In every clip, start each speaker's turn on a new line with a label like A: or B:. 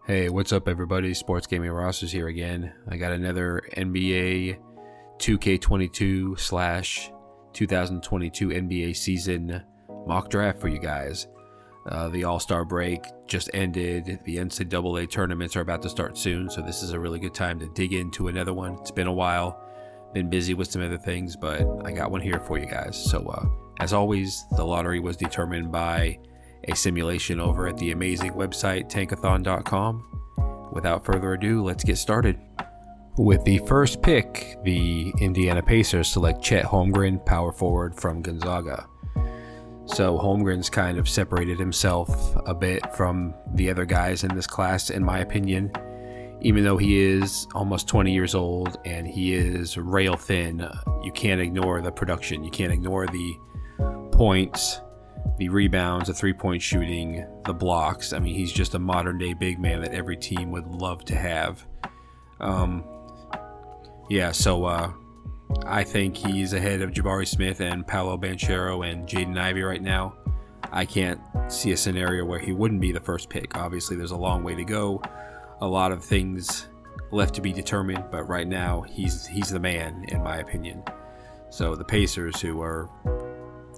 A: Hey, what's up, everybody? Sports Gaming Rosters here again. I got another NBA 2K22 / 2022 NBA season mock draft for you guys. The All-Star break just ended. The NCAA tournaments are about to start soon, so this is a really good time to dig into another one. It's been a while. Been busy with some other things, but I got one here for you guys. So, as always, the lottery was determined by a simulation over at the amazing website tankathon.com. Without further ado, let's get started. With the first pick, the Indiana Pacers select Chet Holmgren, power forward from Gonzaga. So Holmgren's kind of separated himself a bit from the other guys in this class, in my opinion. Even though he is almost 20 years old and he is rail thin, you can't ignore the production. You can't ignore the points, the rebounds, the three-point shooting, the blocks. I mean, he's just a modern-day big man that every team would love to have. I think he's ahead of Jabari Smith and Paolo Banchero and Jaden Ivey right now. I can't see a scenario where he wouldn't be the first pick. Obviously, there's a long way to go. A lot of things left to be determined, but right now, he's the man, in my opinion. So the Pacers, who are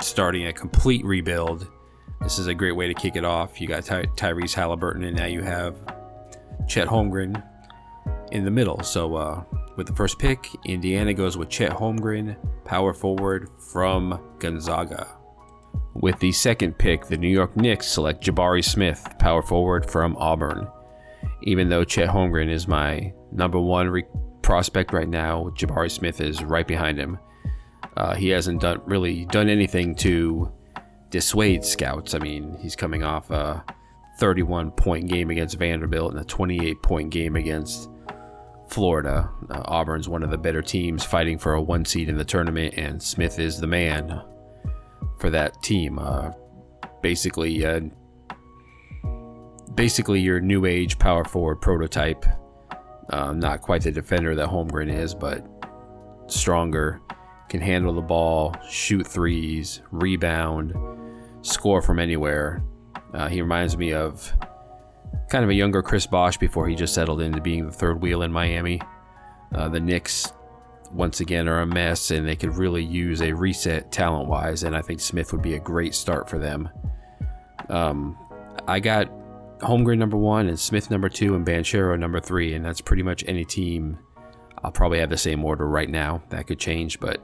A: starting a complete rebuild, this is a great way to kick it off. You got Tyrese Halliburton, and now you have Chet Holmgren in the middle. So with the first pick, Indiana goes with Chet Holmgren, power forward from Gonzaga. With the second pick, the New York Knicks select Jabari Smith, power forward from Auburn. Even though Chet Holmgren is my number one prospect right now, Jabari Smith is right behind him. He hasn't really done anything to dissuade scouts. I mean, he's coming off a 31-point game against Vanderbilt and a 28-point game against Florida. Auburn's one of the better teams fighting for a 1 seed in the tournament, and Smith is the man for that team. Basically your new age power forward prototype. Not quite the defender that Holmgren is, but stronger. Can handle the ball, shoot threes, rebound, score from anywhere. He reminds me of kind of a younger Chris Bosh before he just settled into being the third wheel in Miami. The Knicks, once again, are a mess, and they could really use a reset talent-wise, and I think Smith would be a great start for them. I got Holmgren number 1 and Smith number 2 and Banchero number 3, and that's pretty much any team. I'll probably have the same order right now. That could change, but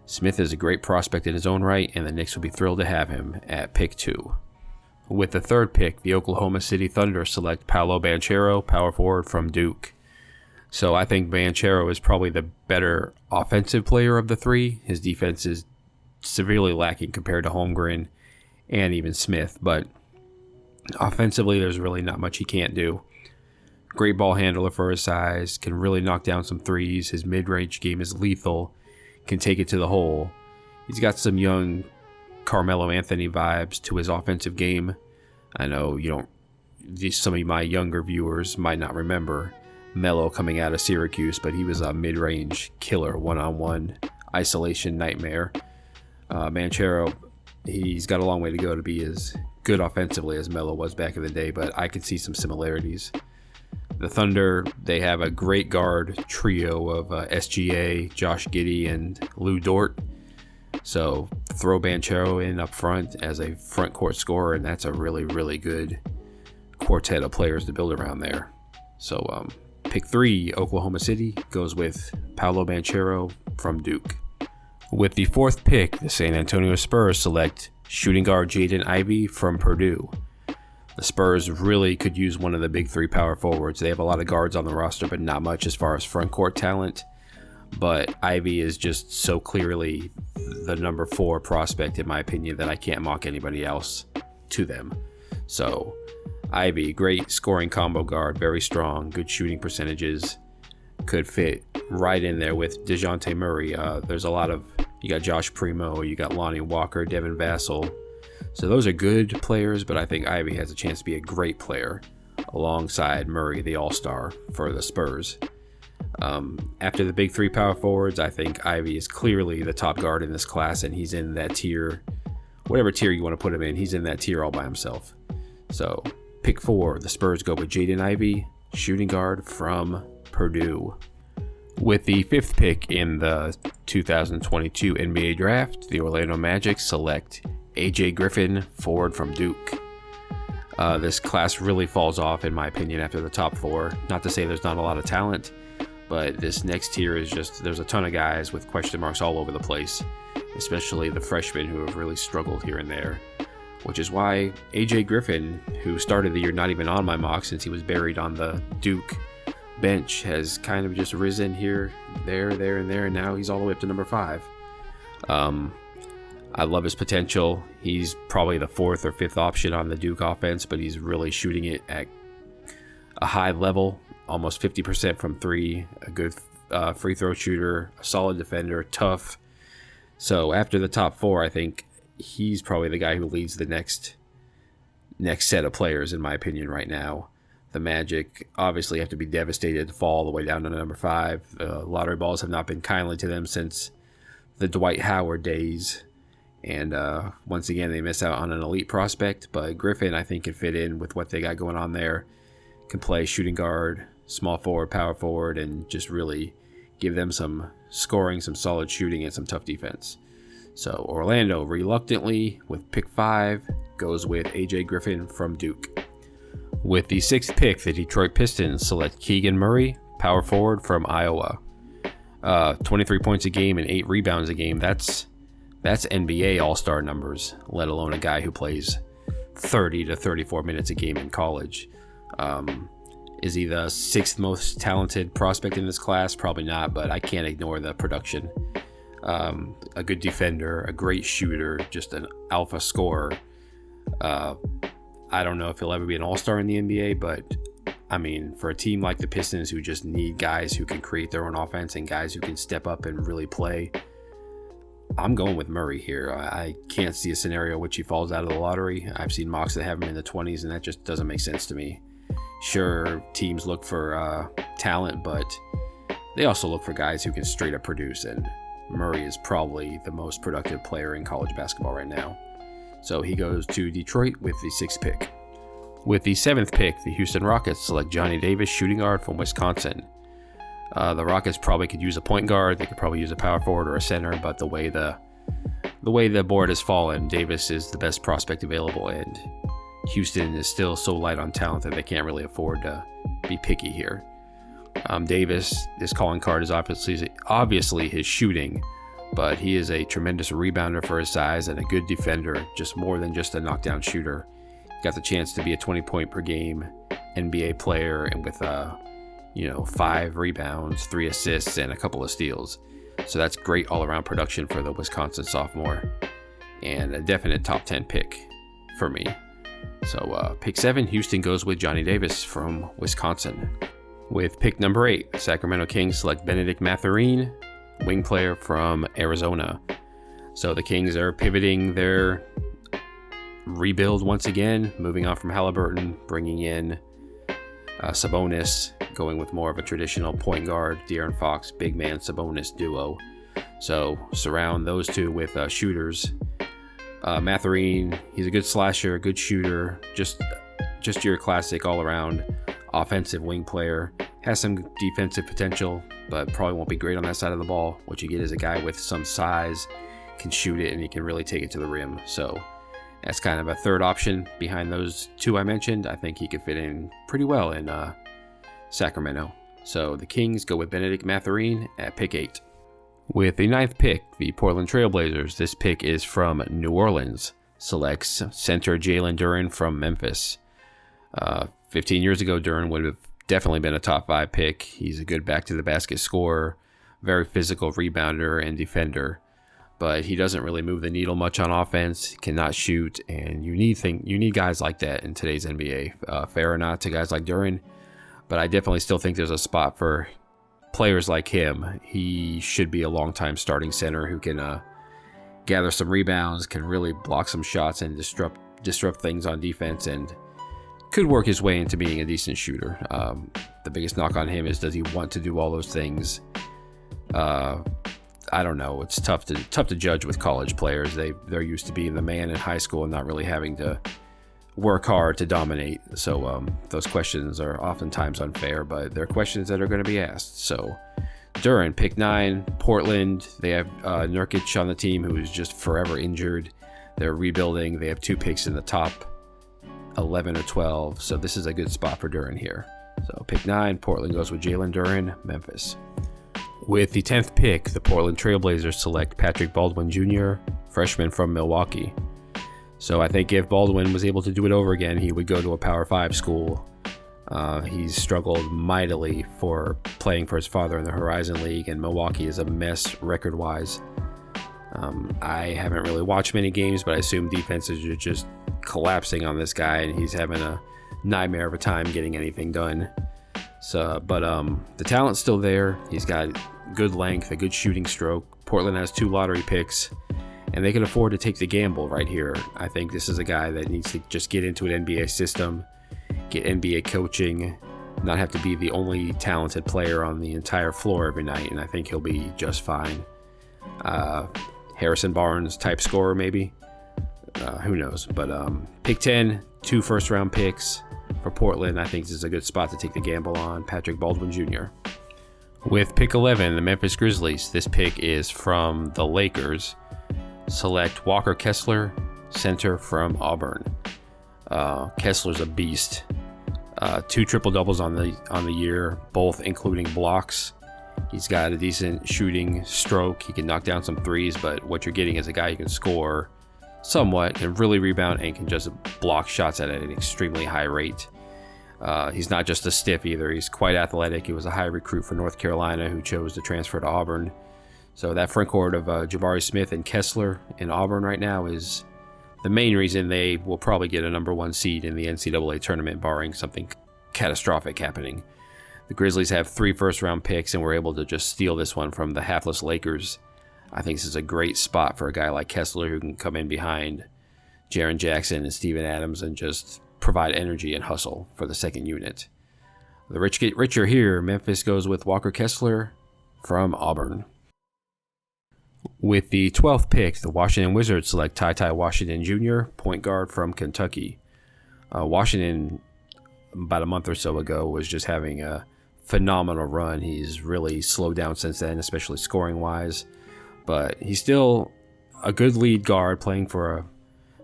A: Smith is a great prospect in his own right, and the Knicks will be thrilled to have him at pick 2. With the third pick, the Oklahoma City Thunder select Paolo Banchero, power forward from Duke. So I think Banchero is probably the better offensive player of the three. His defense is severely lacking compared to Holmgren and even Smith, but offensively, there's really not much he can't do. Great ball handler for his size, can really knock down some threes. His mid-range game is lethal, can take it to the hole. He's got some young Carmelo Anthony vibes to his offensive game. I know some of my younger viewers might not remember Melo coming out of Syracuse, but he was a mid-range killer, one-on-one isolation nightmare. Banchero, he's got a long way to go to be as good offensively as Melo was back in the day, but I could see some similarities. The Thunder, they have a great guard trio of SGA, Josh Giddey, and Lou Dort. So throw Banchero in up front as a front court scorer, and that's a really, really good quartet of players to build around there. So pick 3, Oklahoma City, goes with Paolo Banchero from Duke. With the fourth pick, the San Antonio Spurs select shooting guard Jaden Ivey from Purdue. The Spurs really could use one of the big 3 power forwards. They have a lot of guards on the roster, but not much as far as front court talent. But Ivey is just so clearly the number 4 prospect, in my opinion, that I can't mock anybody else to them. So Ivey, great scoring combo guard, very strong, good shooting percentages, could fit right in there with DeJounte Murray. You got Josh Primo, you got Lonnie Walker, Devin Vassell. So those are good players, but I think Ivey has a chance to be a great player alongside Murray, the all-star for the Spurs. After the big 3 power forwards, I think Ivey is clearly the top guard in this class, and he's in that tier, whatever tier you want to put him in, he's in that tier all by himself. So pick 4, the Spurs go with Jaden Ivey, shooting guard from Purdue. With the 5th pick in the 2022 NBA Draft, the Orlando Magic select AJ Griffin Ford from Duke. This class really falls off, in my opinion, after the top 4. Not to say there's not a lot of talent, but this next tier is just, there's a ton of guys with question marks all over the place, especially the freshmen who have really struggled here and there. Which is why AJ Griffin, who started the year not even on my mock since he was buried on the Duke bench, has kind of just risen here, there, and now he's all the way up to number 5. I love his potential. He's probably the 4th or 5th option on the Duke offense, but he's really shooting it at a high level, almost 50% from 3, a good free throw shooter, a solid defender, tough. So after the top 4, I think he's probably the guy who leads the next set of players, in my opinion, right now. The Magic obviously have to be devastated to fall all the way down to number 5. The lottery balls have not been kindly to them since the Dwight Howard days. And once again, they miss out on an elite prospect. But Griffin, I think, can fit in with what they got going on there. Can play shooting guard, small forward, power forward, and just really give them some scoring, some solid shooting, and some tough defense. So Orlando, reluctantly, with pick 5, goes with AJ Griffin from Duke. With the 6th pick, the Detroit Pistons select Keegan Murray, power forward from Iowa. 23 points a game and 8 rebounds a game. That's NBA all-star numbers, let alone a guy who plays 30 to 34 minutes a game in college. Is he the 6th most talented prospect in this class? Probably not, but I can't ignore the production. A good defender, a great shooter, just an alpha scorer. I don't know if he'll ever be an all-star in the NBA, but I mean, for a team like the Pistons who just need guys who can create their own offense and guys who can step up and really play, I'm going with Murray here. I can't see a scenario in which he falls out of the lottery. I've seen mocks that have him in the 20s, and that just doesn't make sense to me. Sure, teams look for talent, but they also look for guys who can straight up produce, and Murray is probably the most productive player in college basketball right now. So he goes to Detroit with the 6th pick. With the 7th pick, the Houston Rockets select Johnny Davis, shooting guard from Wisconsin. The Rockets probably could use a point guard. They could probably use a power forward or a center, but the way the board has fallen, Davis is the best prospect available, and Houston is still so light on talent that they can't really afford to be picky here. Davis, his calling card is obviously his shooting, but he is a tremendous rebounder for his size and a good defender, just more than just a knockdown shooter. Got the chance to be a 20-point per game NBA player, and with 5 rebounds, 3 assists, and a couple of steals. So that's great all-around production for the Wisconsin sophomore, and a definite top 10 pick for me. So pick 7, Houston goes with Johnny Davis from Wisconsin. With pick number 8, the Sacramento Kings select Benedict Mathurin, wing player from Arizona. So the Kings are pivoting their rebuild once again, moving on from Halliburton, bringing in Sabonis, going with more of a traditional point guard, De'Aaron Fox, big man Sabonis duo. So surround those two with shooters. Mathurin, he's a good slasher, a good shooter, just your classic all-around offensive wing player. Has some defensive potential, but probably won't be great on that side of the ball. What you get is a guy with some size, can shoot it, and he can really take it to the rim. So that's kind of a third option behind those 2 I mentioned. I think he could fit in pretty well in Sacramento. So the Kings go with Benedict Mathurin at pick 8. With the 9th pick, the Portland Trailblazers, this pick is from New Orleans, selects center Jalen Duren from Memphis. 15 years ago, Duren would have definitely been a top 5 pick. He's a good back-to-the-basket scorer, very physical rebounder and defender, but he doesn't really move the needle much on offense, cannot shoot, and you need guys like that in today's NBA. Fair or not to guys like Duren, but I definitely still think there's a spot for players like him. He should be a long-time starting center who can gather some rebounds, can really block some shots and disrupt things on defense, and could work his way into being a decent shooter. The biggest knock on him is, does he want to do all those things? I don't know. It's tough to judge with college players. They're used to being the man in high school and not really having to work hard to dominate. So those questions are oftentimes unfair, but they're questions that are going to be asked. So Duren, pick 9. Portland, they have Nurkic on the team, who is just forever injured. They're rebuilding. They have 2 picks in the top 11 or 12. So this is a good spot for Duren here. So pick 9, Portland goes with Jalen Duren, Memphis. With the 10th pick, the Portland Trailblazers select Patrick Baldwin Jr., freshman from Milwaukee. So I think if Baldwin was able to do it over again, he would go to a Power 5 school. He's struggled mightily for playing for his father in the Horizon League, and Milwaukee is a mess record-wise. I haven't really watched many games, but I assume defenses are just collapsing on this guy, and he's having a nightmare of a time getting anything done. So, but the talent's still there. He's got good length, a good shooting stroke. Portland has 2 lottery picks, and they can afford to take the gamble right here. I think this is a guy that needs to just get into an NBA system, get NBA coaching, not have to be the only talented player on the entire floor every night, and I think he'll be just fine. Harrison Barnes type scorer maybe. Who knows? But pick 10, 2 first-round picks for Portland. I think this is a good spot to take the gamble on Patrick Baldwin Jr. With pick 11, the Memphis Grizzlies. This pick is from the Lakers. Select Walker Kessler, center from Auburn. Kessler's a beast. 2 triple-doubles on the year, both including blocks. He's got a decent shooting stroke. He can knock down some threes, but what you're getting is a guy who can score somewhat, can really rebound, and can just block shots at an extremely high rate. He's not just a stiff either. He's quite athletic. He was a high recruit for North Carolina who chose to transfer to Auburn. So that front court of Jabari Smith and Kessler in Auburn right now is the main reason they will probably get a number 1 seed in the NCAA tournament, barring something catastrophic happening. The Grizzlies have 3 first-round picks, and were able to just steal this one from the hapless Lakers. I think this is a great spot for a guy like Kessler who can come in behind Jaren Jackson and Steven Adams and just provide energy and hustle for the second unit. The rich get richer here. Memphis goes with Walker Kessler from Auburn. With the 12th pick, the Washington Wizards select Ty Washington Jr., point guard from Kentucky. Washington, about a month or so ago, was just having a phenomenal run. He's really slowed down since then, especially scoring-wise. But he's still a good lead guard playing for a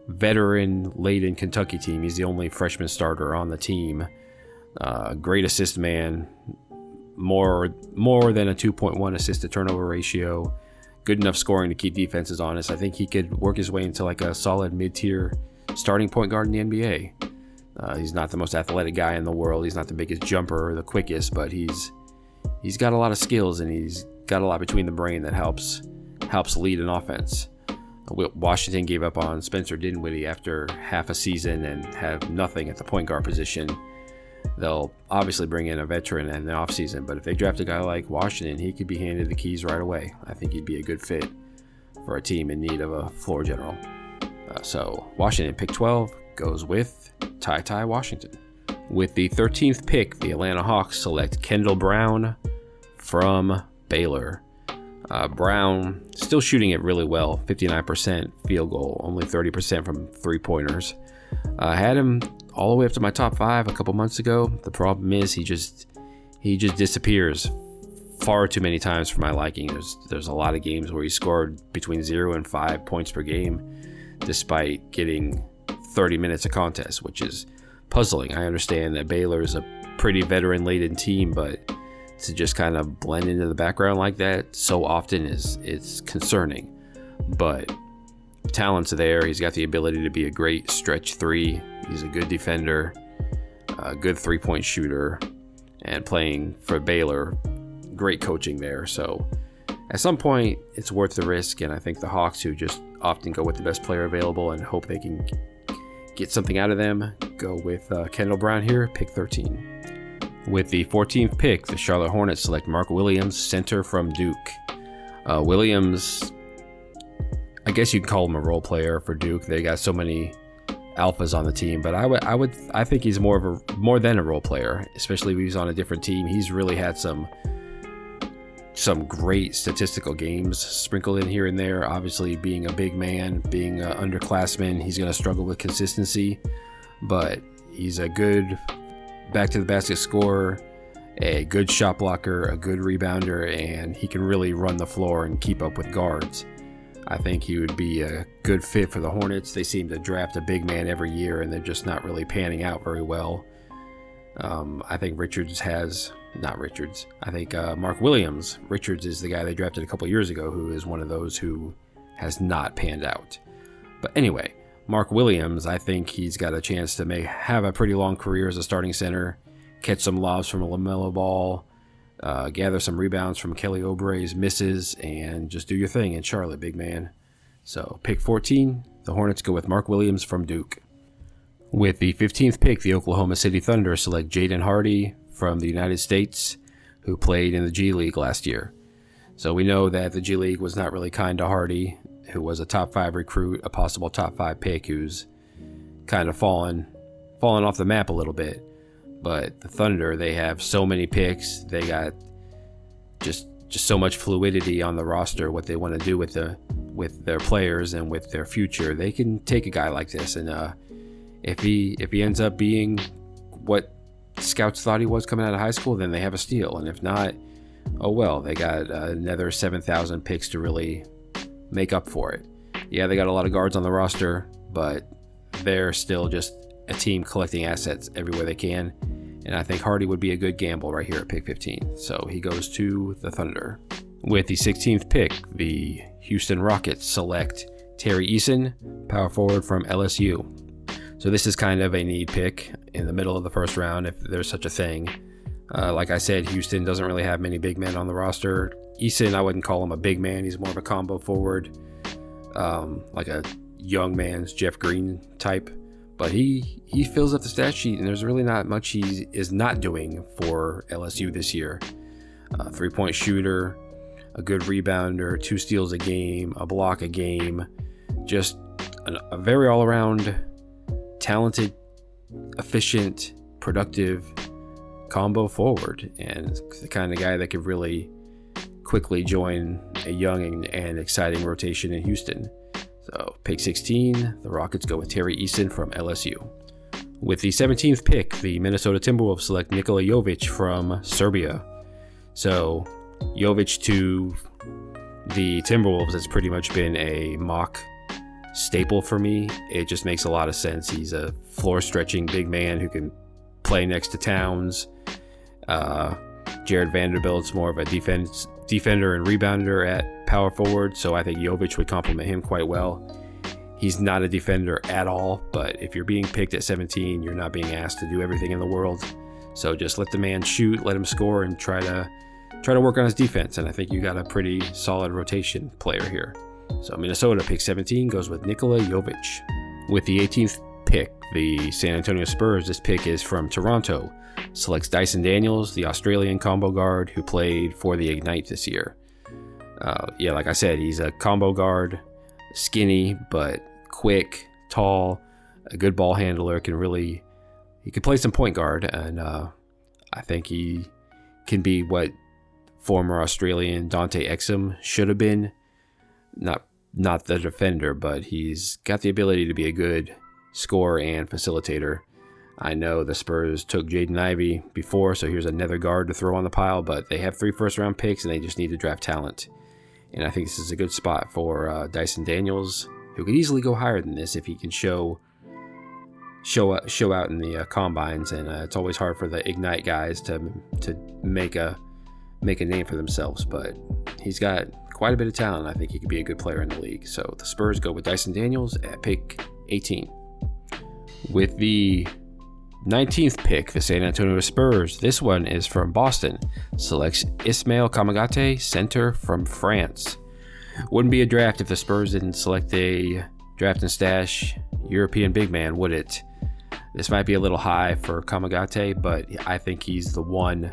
A: veteran-laden Kentucky team. He's the only freshman starter on the team. Great assist man. More than a 2.1 assist-to-turnover ratio. Good enough scoring to keep defenses honest. I think he could work his way into like a solid mid-tier starting point guard in the NBA. He's not the most athletic guy in the world. He's not the biggest jumper or the quickest, but he's got a lot of skills, and he's got a lot between the brain that helps lead an offense. Washington gave up on Spencer Dinwiddie after half a season and have nothing at the point guard position. They'll obviously bring in a veteran in the offseason, but if they draft a guy like Washington, he could be handed the keys right away. I think he'd be a good fit for a team in need of a floor general. So Washington, pick 12, goes with Ty Washington. With the 13th pick, the Atlanta Hawks select Kendall Brown from Baylor. Brown still shooting it really well, 59% field goal, only 30% from three-pointers. I had him all the way up to my top 5 a couple months ago. The problem is he just disappears far too many times for my liking. There's a lot of games where he scored between 0 and 5 points per game, despite getting 30 minutes of contest, which is puzzling. I understand that Baylor is a pretty veteran-laden team, but to just kind of blend into the background like that so often it's concerning. But talent's there. He's got the ability to be a great stretch 3. He's a good defender, a good 3-point shooter, and playing for Baylor, great coaching there. So at some point, it's worth the risk, and I think the Hawks, who just often go with the best player available and hope they can get something out of them, go with Kendall Brown here, pick 13. With the 14th pick, the Charlotte Hornets select Mark Williams, center from Duke. Williams, I guess you'd call him a role player for Duke. They got so many alphas on the team, but I think he's more than a role player, especially if he's on a different team. He's really had some great statistical games sprinkled in here and there. Obviously, being a big man, being an underclassman, he's going to struggle with consistency. but he's a good back to the basket scorer, a good shot blocker, a good rebounder, and he can really run the floor and keep up with guards. I think he would be a good fit for the Hornets. They seem to draft a big man every year, and they're just not really panning out very well. I think Mark Williams. Richards is the guy they drafted a couple years ago, who is one of those who has not panned out. But anyway, Mark Williams, I think he's got a chance to have a pretty long career as a starting center, catch some lobs from a LaMelo Ball, gather some rebounds from Kelly Oubre's misses, and just do your thing in Charlotte, big man. So pick 14, the Hornets go with Mark Williams from Duke. With the 15th pick, the Oklahoma City Thunder select Jaden Hardy from the United States, who played in the G League last year. So we know that the G League was not really kind to Hardy, who was a top 5 recruit, a possible top 5 pick, who's kind of fallen off the map a little bit. But the Thunder, they have so many picks. They got just so much fluidity on the roster, what they want to do with their players and with their future. They can take a guy like this, and if he ends up being what scouts thought he was coming out of high school, then they have a steal. And if not, oh well, they got another 7,000 picks to really make up for it. Yeah, they got a lot of guards on the roster, but they're still just a team collecting assets everywhere they can. And I think Hardy would be a good gamble right here at pick 15. So he goes to the Thunder. With the 16th pick, the Houston Rockets select Terry Eason, power forward from LSU. So this is kind of a need pick in the middle of the first round, if there's such a thing. Like I said, Houston doesn't really have many big men on the roster. Eason, I wouldn't call him a big man. He's more of a combo forward, like a young man's Jeff Green type. But he fills up the stat sheet, and there's really not much he is not doing for LSU this year. 3-point shooter, a good rebounder, 2 steals a game, a block a game. Just a very all-around, talented, efficient, productive combo forward, and the kind of guy that could really quickly join a young and exciting rotation in Houston. So pick 16, the Rockets go with Terry Eason from LSU. With the 17th pick, the Minnesota Timberwolves select Nikola Jovic from Serbia. So Jovic to the Timberwolves has pretty much been a mock staple for me. It just makes a lot of sense. He's a floor-stretching big man who can play next to Towns. Jared Vanderbilt's more of a defender and rebounder at power forward, so I think Jovic would complement him quite well. He's not a defender at all, but if you're being picked at 17, you're not being asked to do everything in the world. So just let the man shoot, let him score, and try to work on his defense. And I think you got a pretty solid rotation player here. So Minnesota pick 17 goes with Nikola Jovic. With the 18th pick, the San Antonio Spurs, this pick is from Toronto, selects Dyson Daniels, the Australian combo guard who played for the Ignite this year. Like I said, he's a combo guard, skinny but quick, tall, a good ball handler. He can play some point guard, and I think he can be what former Australian Dante Exum should have been. Not the defender, but he's got the ability to be a good scorer and facilitator. I know the Spurs took Jaden Ivey before, so here's another guard to throw on the pile, but they have 3 first-round picks, and they just need to draft talent. And I think this is a good spot for Dyson Daniels, who could easily go higher than this if he can show out in the combines. And it's always hard for the Ignite guys to make a name for themselves, but he's got quite a bit of talent. I think he could be a good player in the league. So the Spurs go with Dyson Daniels at pick 18. With the 19th pick, the San Antonio Spurs, this one is from Boston, selects Ismail Kamagate, center from France. Wouldn't be a draft if the Spurs didn't select a draft and stash European big man, would it? This might be a little high for Kamagate, but I think he's the one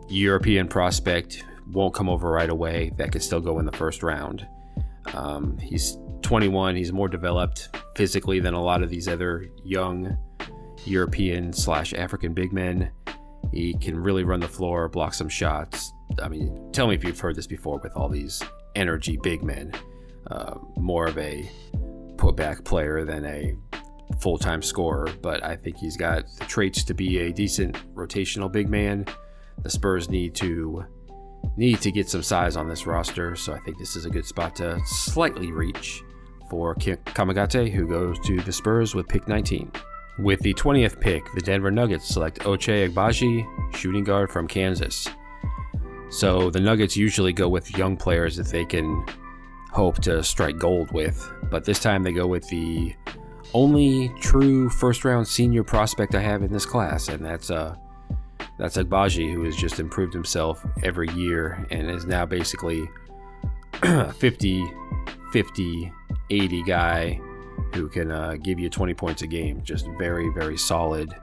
A: European prospect, won't come over right away, that could still go in the first round. He's 21, he's more developed physically than a lot of these other young European/African big men. He can really run the floor, block some shots. I mean, tell me if you've heard this before with all these energy big men. More of a putback player than a full-time scorer, but I think he's got the traits to be a decent rotational big man. The Spurs need to get some size on this roster, so I think this is a good spot to slightly reach for Kamagate, who goes to the Spurs with pick 19. With the 20th pick, the Denver Nuggets select Ochai Agbaji, shooting guard from Kansas. So the Nuggets usually go with young players that they can hope to strike gold with, but this time they go with the only true first-round senior prospect I have in this class, and that's Agbaji, who has just improved himself every year and is now basically a 50-50-80 guy who can give you 20 points a game. Just very, very solid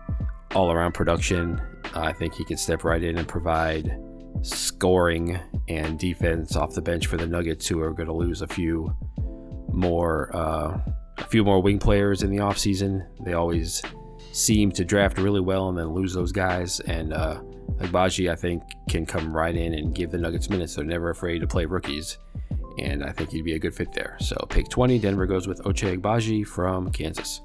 A: all-around production. I think he can step right in and provide scoring and defense off the bench for the Nuggets, who are going to lose a few more wing players in the offseason. They always seem to draft really well and then lose those guys, and Agbaji, I think, can come right in and give the Nuggets minutes. They're never afraid to play rookies, and I think he'd be a good fit there. So pick 20, Denver goes with Ochai Agbaji from Kansas.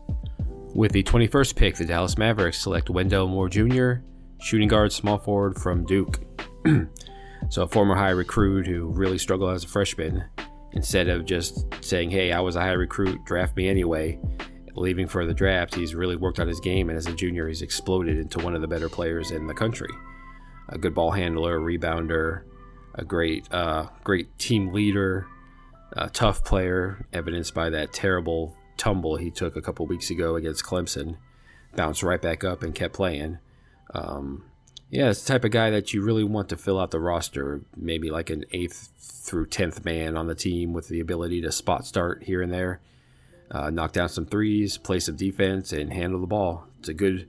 A: With the 21st pick, the Dallas Mavericks select Wendell Moore Jr., shooting guard, small forward from Duke. So a former high recruit who really struggled as a freshman, instead of just saying, hey, I was a high recruit, draft me anyway, leaving for the draft, he's really worked on his game, and as a junior, he's exploded into one of the better players in the country. A good ball handler, rebounder, a great team leader, a tough player, evidenced by that terrible tumble he took a couple weeks ago against Clemson. Bounced right back up and kept playing. It's the type of guy that you really want to fill out the roster, maybe like an 8th through 10th man on the team with the ability to spot start here and there, knock down some threes, play some defense, and handle the ball. It's a good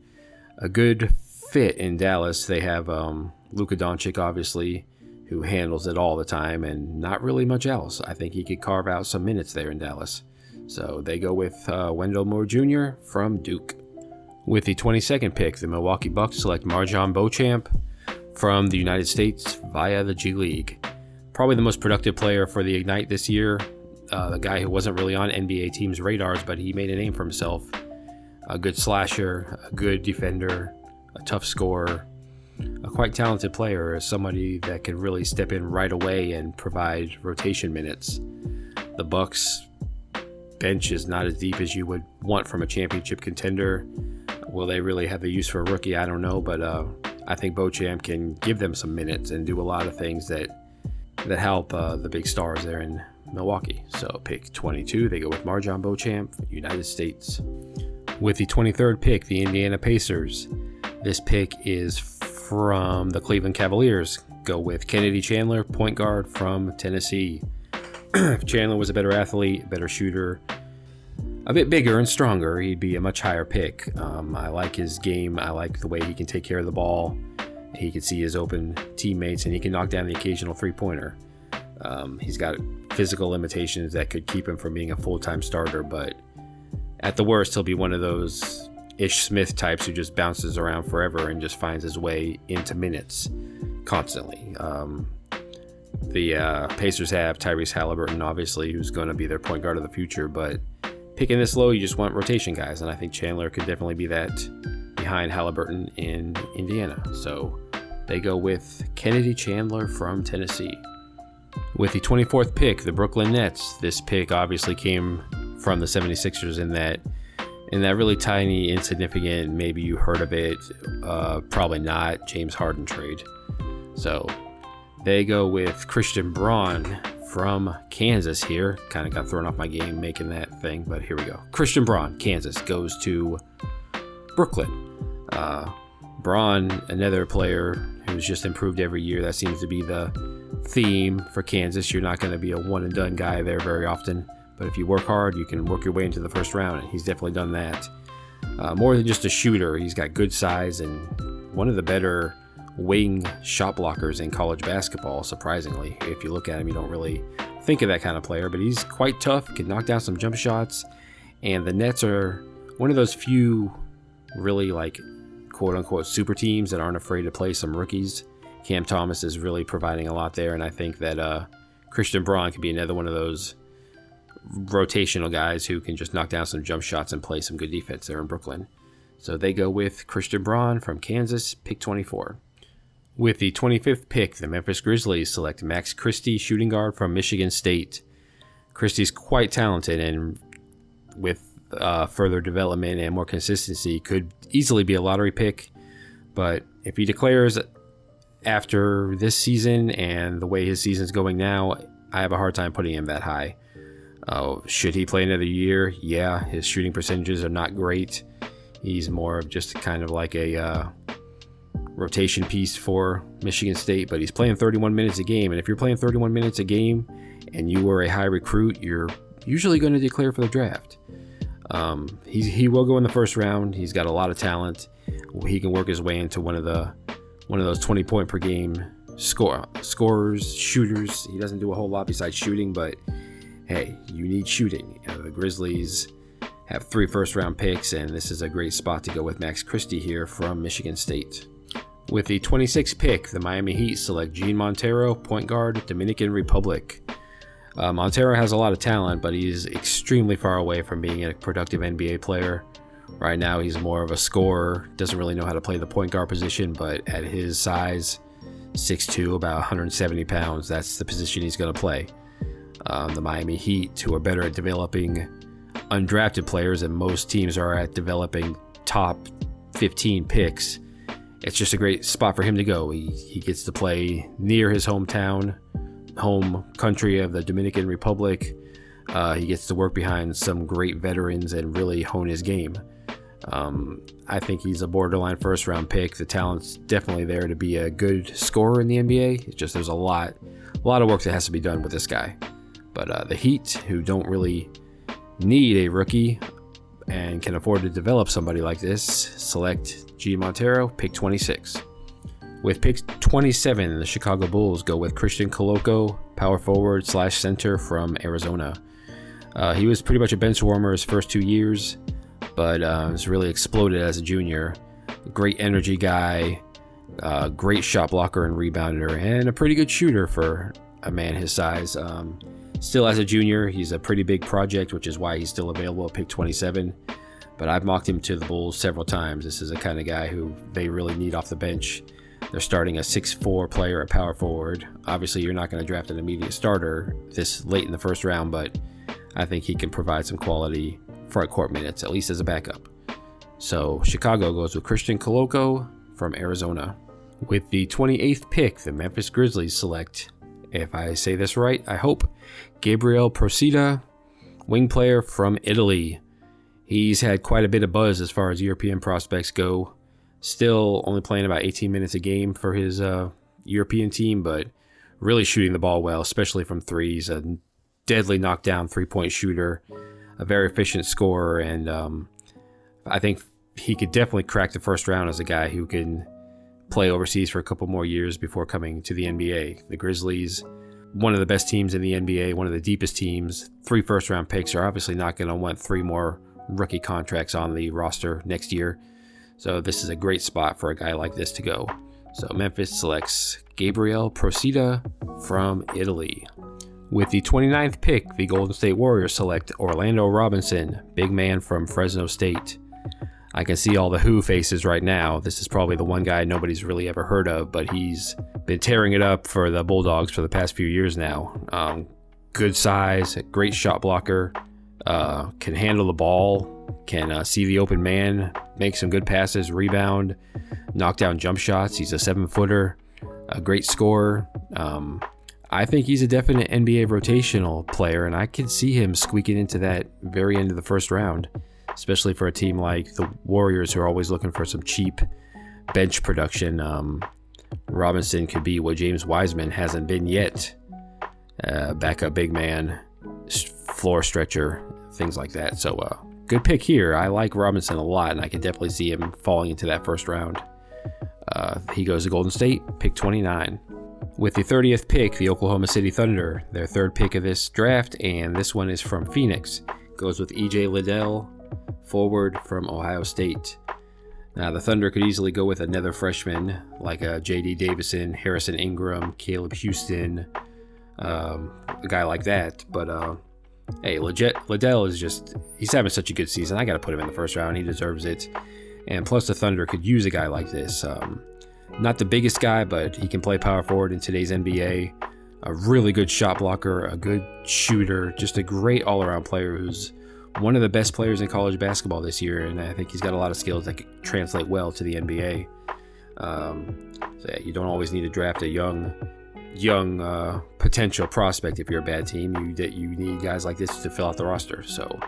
A: fit in Dallas. They have Luka Doncic, obviously, who handles it all the time, and not really much else. I think he could carve out some minutes there in Dallas. So they go with Wendell Moore Jr. from Duke. With the 22nd pick, the Milwaukee Bucks select MarJon Beauchamp from the United States via the G League. Probably the most productive player for the Ignite this year. The guy who wasn't really on NBA teams' radars, but he made a name for himself. A good slasher, a good defender, a tough scorer, a quite talented player, somebody that can really step in right away and provide rotation minutes. The Bucks bench is not as deep as you would want from a championship contender. Will they really have the use for a rookie? I don't know, but I think Beauchamp can give them some minutes and do a lot of things that help the big stars there in Milwaukee. So pick 22, they go with MarJon Beauchamp, United States. With the 23rd pick, the Indiana Pacers. This pick is from the Cleveland Cavaliers. Go with Kennedy Chandler, point guard from Tennessee. If Chandler was a better athlete, better shooter, a bit bigger and stronger, he'd be a much higher pick. I like his game. I like the way he can take care of the ball. He can see his open teammates, and he can knock down the occasional three-pointer. He's got physical limitations that could keep him from being a full-time starter, but at the worst, he'll be one of those Ish Smith types who just bounces around forever and just finds his way into minutes constantly. The Pacers have Tyrese Halliburton, obviously, who's going to be their point guard of the future, but picking this low, you just want rotation guys, and I think Chandler could definitely be that behind Halliburton in Indiana. So they go with Kennedy Chandler from Tennessee. With the 24th pick, the Brooklyn Nets. This pick obviously came from the 76ers in that really tiny, insignificant, maybe you heard of it, probably not, James Harden trade. So they go with Christian Braun from Kansas here. Kind of got thrown off my game making that thing, but here we go. Christian Braun, Kansas, goes to Brooklyn. Braun, another player who's just improved every year. That seems to be the theme for Kansas. You're not going to be a one-and-done guy there very often, but if you work hard, you can work your way into the first round, and he's definitely done that. More than just a shooter, he's got good size and one of the better wing shot blockers in college basketball, surprisingly. If you look at him, you don't really think of that kind of player, but he's quite tough, can knock down some jump shots, and the Nets are one of those few really like quote-unquote super teams that aren't afraid to play some rookies. Cam Thomas is really providing a lot there, and I think that Christian Braun could be another one of those rotational guys who can just knock down some jump shots and play some good defense there in Brooklyn. So they go with Christian Braun from Kansas, pick 24. With the 25th pick, the Memphis Grizzlies select Max Christie, shooting guard from Michigan State. Christie's quite talented, and with further development and more consistency, could easily be a lottery pick. But if he declares after this season and the way his season's going now, I have a hard time putting him that high. Should he play another year? Yeah, his shooting percentages are not great. He's more of just kind of like a rotation piece for Michigan State, but he's playing 31 minutes a game. And if you're playing 31 minutes a game and you are a high recruit, you're usually going to declare for the draft. He will go in the first round. He's got a lot of talent. He can work his way into one of those 20 point per game scorers, shooters. He doesn't do a whole lot besides shooting, but hey, you need shooting. The Grizzlies have 3 first-round picks, and this is a great spot to go with Max Christie here from Michigan State. With the 26th pick, the Miami Heat select Gene Montero, point guard, Dominican Republic. Montero has a lot of talent, but he's extremely far away from being a productive NBA player. Right now, he's more of a scorer, doesn't really know how to play the point guard position, but at his size, 6'2", about 170 pounds, that's the position he's going to play. The Miami Heat, who are better at developing undrafted players than most teams are at developing top 15 picks, it's just a great spot for him to go. He gets to play near his home country of the Dominican Republic. He gets to work behind some great veterans and really hone his game. I think he's a borderline first-round pick. The talent's definitely there to be a good scorer in the NBA. It's just there's a lot of work that has to be done with this guy. But the Heat, who don't really need a rookie and can afford to develop somebody like this, select G. Montero, pick 26. With pick 27, the Chicago Bulls go with Christian Koloko, power forward / center from Arizona. He was pretty much a bench warmer his first 2 years, but has really exploded as a junior. Great energy guy, great shot blocker and rebounder, and a pretty good shooter for a man his size. Still as a junior, he's a pretty big project, which is why he's still available at pick 27. But I've mocked him to the Bulls several times. This is the kind of guy who they really need off the bench. They're starting a 6'4" player at power forward. Obviously, you're not going to draft an immediate starter this late in the first round, but I think he can provide some quality front court minutes, at least as a backup. So Chicago goes with Christian Koloko from Arizona. With the 28th pick, the Memphis Grizzlies select, if I say this right, I hope, Gabriel Procida, wing player from Italy. He's had quite a bit of buzz as far as European prospects go. Still only playing about 18 minutes a game for his European team, but really shooting the ball well, especially from threes. A deadly knockdown three-point shooter, a very efficient scorer, and I think he could definitely crack the first round as a guy who can play overseas for a couple more years before coming to the NBA. The Grizzlies, one of the best teams in the NBA, one of the deepest teams. 3 first-round picks are obviously not going to want 3 more rookie contracts on the roster next year. So this is a great spot for a guy like this to go. So Memphis selects Gabriel Procida from Italy. With the 29th pick, the Golden State Warriors select Orlando Robinson, big man from Fresno State. I can see all the who faces right now. This is probably the one guy nobody's really ever heard of, but he's been tearing it up for the Bulldogs for the past few years now. Good size, great shot blocker, can handle the ball, can see the open man, make some good passes, rebound, knock down jump shots. He's a 7-footer, a great scorer. I think he's a definite NBA rotational player, and I can see him squeaking into that very end of the first round, especially for a team like the Warriors who are always looking for some cheap bench production. Robinson could be what James Wiseman hasn't been yet. Backup big man, floor stretcher, things like that. So good pick here. I like Robinson a lot, and I can definitely see him falling into that first round. He goes to Golden State, pick 29. With the 30th pick, the Oklahoma City Thunder, their 3rd pick of this draft, and this one is from Phoenix, goes with E.J. Liddell, forward from Ohio State. Now, the Thunder could easily go with another freshman like J.D. Davison, Harrison Ingram, Caleb Houston, a guy like that. But Hey, Liddell is he's having such a good season. I got to put him in the first round. He deserves it. And plus, the Thunder could use a guy like this. Not the biggest guy, but he can play power forward in today's NBA. A really good shot blocker, a good shooter, just a great all-around player who's one of the best players in college basketball this year. And I think he's got a lot of skills that could translate well to the NBA. So yeah, you don't always need to draft a young potential prospect if you're a bad team. You need guys like this to fill out the roster. So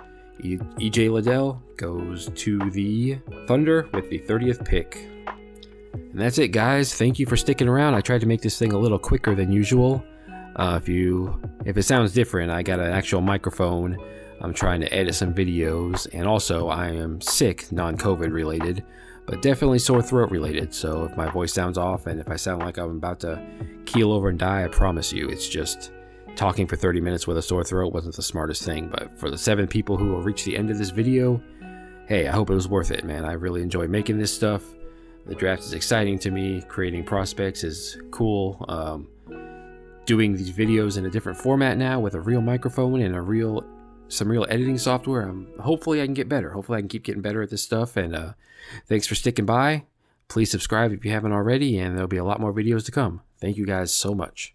A: EJ Liddell goes to the Thunder with the 30th pick. And that's it, guys. Thank you for sticking around. I tried to make this thing a little quicker than usual. If it sounds different, I got an actual microphone. I'm trying to edit some videos, and also I am sick, non-COVID related, but definitely sore throat related. So if my voice sounds off and if I sound like I'm about to keel over and die, I promise you, it's just talking for 30 minutes with a sore throat wasn't the smartest thing. But for the 7 people who will reach the end of this video, hey, I hope it was worth it, man. I really enjoy making this stuff. The draft is exciting to me. Creating prospects is cool. Doing these videos in a different format now with a real microphone and some real editing software. Hopefully I can get better. Hopefully I can keep getting better at this stuff. And thanks for sticking by. Please subscribe if you haven't already, and there'll be a lot more videos to come. Thank you guys so much.